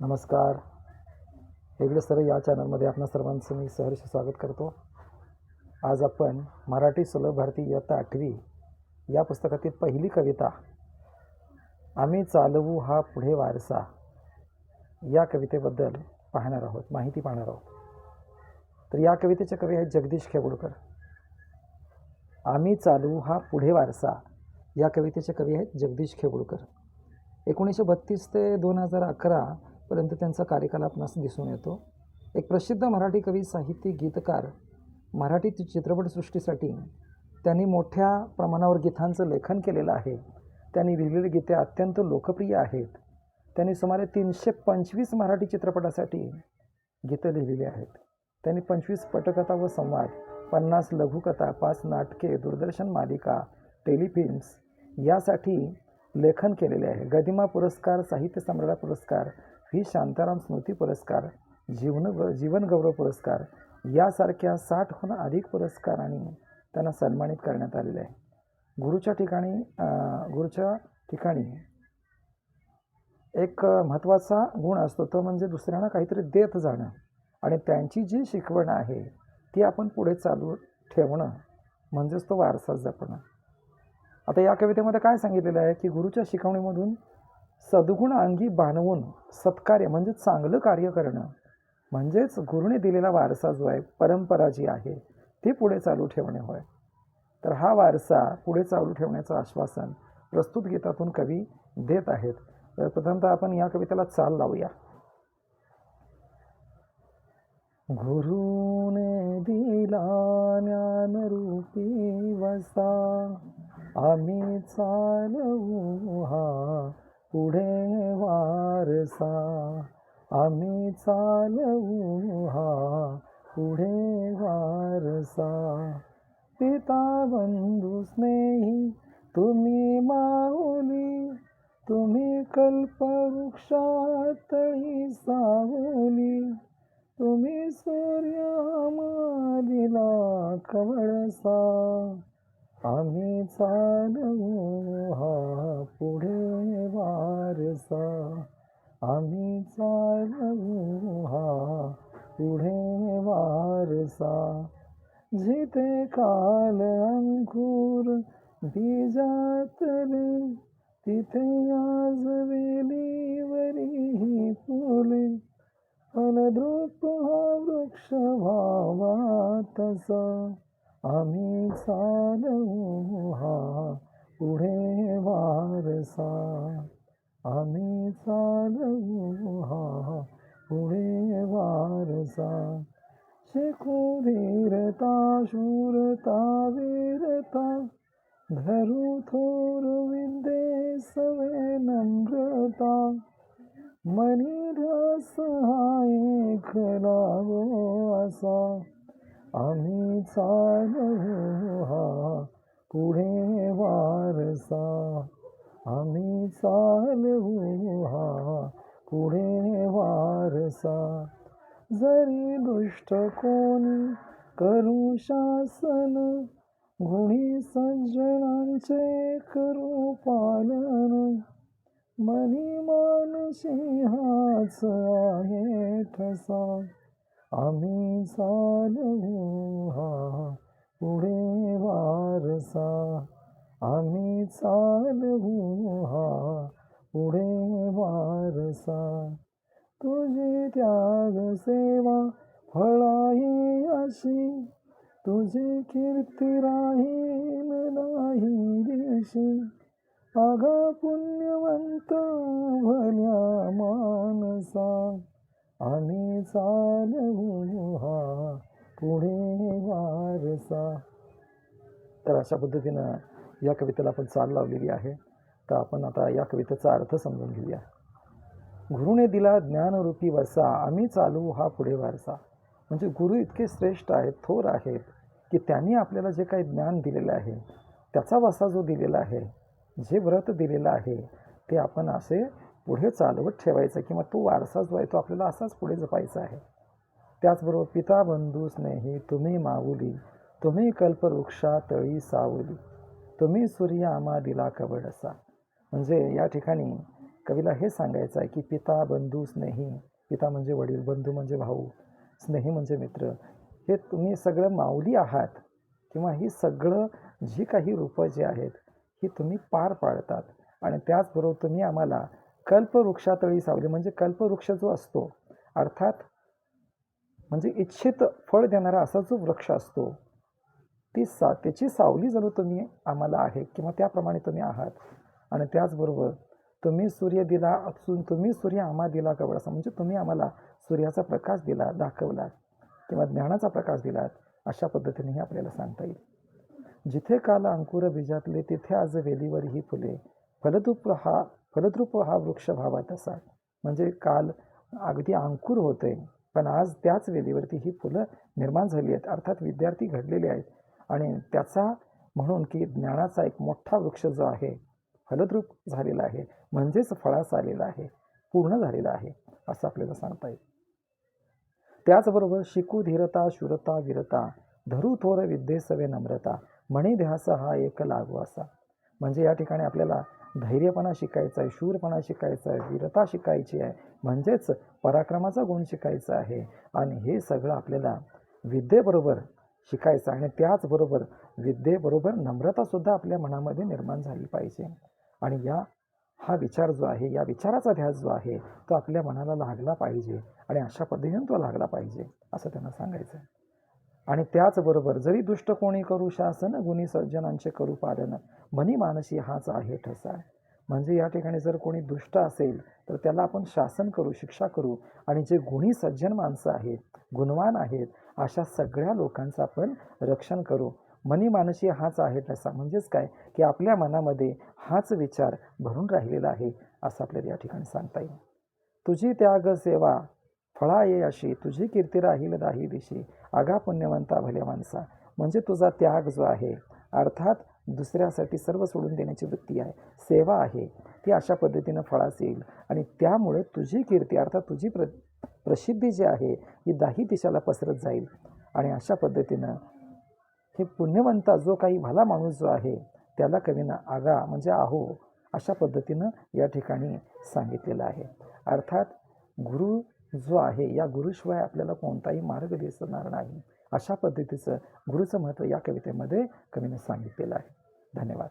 नमस्कार. वेगळे सर या चॅनलमध्ये आपणा सर्वांचं मी सहर्ष स्वागत करतो. आज आपण मराठी सुलभ भारती इयत्ता 8वी या पुस्तकातील पहिली कविता आम्ही चालवू हा पुढे वारसा या कवितेबद्दल माहिती पाहणार आहोत. तर या कवितेचे कवी आहेत जगदीश खेगुडकर. आम्ही चालवू हा पुढे वारसा या कवितेचे कवी आहेत जगदीश खेगुडकर. 1932 ते 2011 पर्यंत त्यांचा कार्यकाल आपणास दिसून येतो. एक प्रसिद्ध मराठी कवी, साहित्यिक, गीतकार. मराठी चित्रपटसृष्टीसाठी त्यांनी मोठ्या प्रमाणावर गीतांचं लेखन केलेलं आहे. त्यांनी लिहिलेली गीते अत्यंत लोकप्रिय आहेत. त्यांनी सुमारे 325 मराठी चित्रपटासाठी गीतं लिहिलेली आहेत. त्यांनी 25 पटकथा व संवाद, 50 लघुकथा, 5 नाटके, दूरदर्शन मालिका, टेलिफिल्म्स यासाठी लेखन केलेले आहे. गदिमा पुरस्कार, साहित्य सम्राट पुरस्कार, व्ही शांताराम स्मृती पुरस्कार, जीवन गौरव पुरस्कार यासारख्या 60हून अधिक पुरस्कारांनी त्यांना सन्मानित करण्यात आलेले आहे. गुरुच्या ठिकाणी एक महत्त्वाचा गुण असतो, तो म्हणजे दुसऱ्यांना काहीतरी देत जाणं आणि त्यांची जी शिकवण आहे ती आपण पुढे चालू ठेवणं म्हणजेच तो वारसा जपणं. आता या कवितेमध्ये काय सांगितलेलं आहे की गुरुच्या शिकवणीमधून सद्गुण अंगी बाणवून सत्कार्य म्हणजे चांगलं कार्य करणं म्हणजेच गुरुने दिलेला वारसा जो आहे, परंपरा जी आहे ती पुढे चालू ठेवणे होय. तर हा वारसा पुढे चालू ठेवण्याचं आश्वासन प्रस्तुत गीतातून कवी देत आहेत. तर प्रथमतः आपण या कवितेला चाल लावूया. गुरुने दिला ज्ञानरूपी वसा, आम्ही चालवू हा पुढे वारसा. आम्ही चालवू हा पुढे वारसा. पिता बंधू स्नेही तुम्ही माऊली, तुम्ही कल्पवृक्षातळी सावली. तुम्ही सूर्य आम्हादिला कवळसा. आम्ही चालवू हा पुढे वारसा. आम्ही चालवू हा पुढे वारसा. जिथे काल अंकुर बीजातले, तिथे आज वेलीवरी फुले. फलद्रूप हा वृक्ष व्हावा तसा. आम्ही चालवू हा पुढे वारसा. आम्ही चालवू हा पुढे वारसा. शिकू धीरता, शूरता, वीरता, धरू थोर विद्ये सवे नम्रता. मनी ध्यास हा एक लावो असा. आम्ही चालवू हा पुढे वारसा. आम्ही चालवू हा पुढे वारसा. जरी दुष्ट कोणी करू शासन, गुणी सज्जनांचे करू पालन. मनी मानसी हाच आहे ठसा. आम्ही चालवू हा पुढे वारसा. आम्ही चालवू हा पुढे वारसा. तुझी त्याग सेवा फळाही अशी, तुझी कीर्ती राहील नाही दिशी. अगा पुण्यवंत भल्या मानसा. आम्ही चालवू हा पुढे वारसा. तर अशा पद्धतीनं या कवितेला आपण चाल लावलेली आहे. तर आपण आता या कवितेचा अर्थ समजून घेऊया. गुरुने दिला ज्ञानरूपी वसा, आम्ही चालवू हा पुढे वारसा. म्हणजे गुरु इतके श्रेष्ठ आहेत, थोर आहेत की त्यांनी आपल्याला जे काही ज्ञान दिलेलं आहे, त्याचा वसा जो दिलेला आहे, जे व्रत दिलेलं आहे ते आपण असे पुढे चालवत ठेवायचं किंवा तो वारसा जो आहे तो आपल्याला असाच पुढे जपायचा आहे. त्याचबरोबर पिता बंधू स्नेही तुम्ही माऊली, तुम्ही कल्पवृक्षा तळी सावली. तुम्ही सूर्य आम्हा दिला कवळसा. म्हणजे या ठिकाणी कवीला हे सांगायचं आहे की पिता, बंधू, स्नेही, पिता म्हणजे वडील, बंधू म्हणजे भाऊ, स्नेही म्हणजे मित्र, हे तुम्ही सगळं माऊली आहात किंवा ही सगळं जी काही रूपं जी आहेत ही तुम्ही पार पाडतात. आणि त्याचबरोबर तुम्ही आम्हाला कल्पवृक्षातळी सावली, म्हणजे कल्पवृक्ष जो असतो अर्थात म्हणजे इच्छित फळ देणारा असा जो वृक्ष असतो त्याची सावली जणू तुम्ही आम्हाला आहे किंवा त्याप्रमाणे तुम्ही आहात. आणि त्याचबरोबर तुम्ही सूर्य दिला असून तुम्ही सूर्य आम्हा दिला कवळासा, म्हणजे तुम्ही आम्हाला सूर्याचा प्रकाश दिला, दाखवला किंवा ज्ञानाचा प्रकाश दिलात, अशा पद्धतीनेही आपल्याला सांगता येईल. जिथे काल अंकुर बीजातले तिथे आज वेलीवर ही फुले, फलद्रूप हा वृक्ष भावा तसा. म्हणजे काल अगदी अंकुर होते, पण आज त्याच वेलीवरती ही फुलं निर्माण झाली आहेत, अर्थात विद्यार्थी घडलेले आहेत. आणि त्याचा म्हणून की ज्ञानाचा एक मोठा वृक्ष जो आहे फलद्रूप झालेला आहे, म्हणजेच फळास आलेला आहे, पूर्ण झालेला आहे, असं आपल्याला सांगता येईल. त्याचबरोबर शिकू धीरता, शूरता, वीरता, धरू थोर विद्येसवे नम्रता, म्हणे ध्यास हा एक लागू असा. म्हणजे या ठिकाणी आपल्याला धैर्यपणा शिकायचा आहे, शूरपणा शिकायचा आहे, वीरता शिकायची आहे, म्हणजेच पराक्रमाचा गुण शिकायचा आहे. आणि हे सगळं आपल्याला विद्येबरोबर शिकायचं, आणि त्याचबरोबर विद्येबरोबर नम्रतासुद्धा आपल्या मनामध्ये निर्माण झाली पाहिजे. आणि हा विचार जो आहे, या विचाराचा ध्यास जो आहे तो आपल्या मनाला लागला पाहिजे, आणि अशा पद्धतीने तो लागला पाहिजे असं त्यांना सांगायचं. आणि त्याचबरोबर जरी दुष्ट कोणी करू शासन, गुणी सज्जनांचे करू पालन, मनी मानसी हाच आहे ठसा. म्हणजे या ठिकाणी जर कोणी दुष्ट असेल तर त्याला आपण शासन करू, शिक्षा करू, आणि जे गुणी सज्जन माणसं आहेत, गुणवान आहेत, अशा सगळ्या लोकांचं आपण रक्षण करू. मनी मानसी हाच आहे ठसा, म्हणजेच काय की आपल्या मनामध्ये हाच विचार भरून राहिलेला आहे असं आपल्याला या ठिकाणी सांगता येईल. तुझी त्याग सेवा फळा ये अशी, तुझी कीर्ती राहील दाही दिशी, आगा पुण्यवंता भल्या माणसा. म्हणजे तुझा त्याग जो आहे, अर्थात दुसऱ्यासाठी सर्व सोडून देण्याची वृत्ती आहे, सेवा आहे, ती अशा पद्धतीनं फळास येईल. आणि त्यामुळे तुझी कीर्ती अर्थात तुझी प्रसिद्धी जी आहे ही दाही दिशाला पसरत जाईल. आणि अशा पद्धतीनं हे पुण्यवंता जो काही भला माणूस जो आहे त्याला कवीनं आगा म्हणजे आहो अशा पद्धतीनं या ठिकाणी सांगितलेलं आहे. अर्थात गुरु जो आहे, या गुरुशिवाय आपल्याला कोणताही मार्ग दिसणार नाही, अशा पद्धतीचं गुरुचं महत्त्व या कवितेमध्ये कवीने सांगितलेलं आहे. धन्यवाद.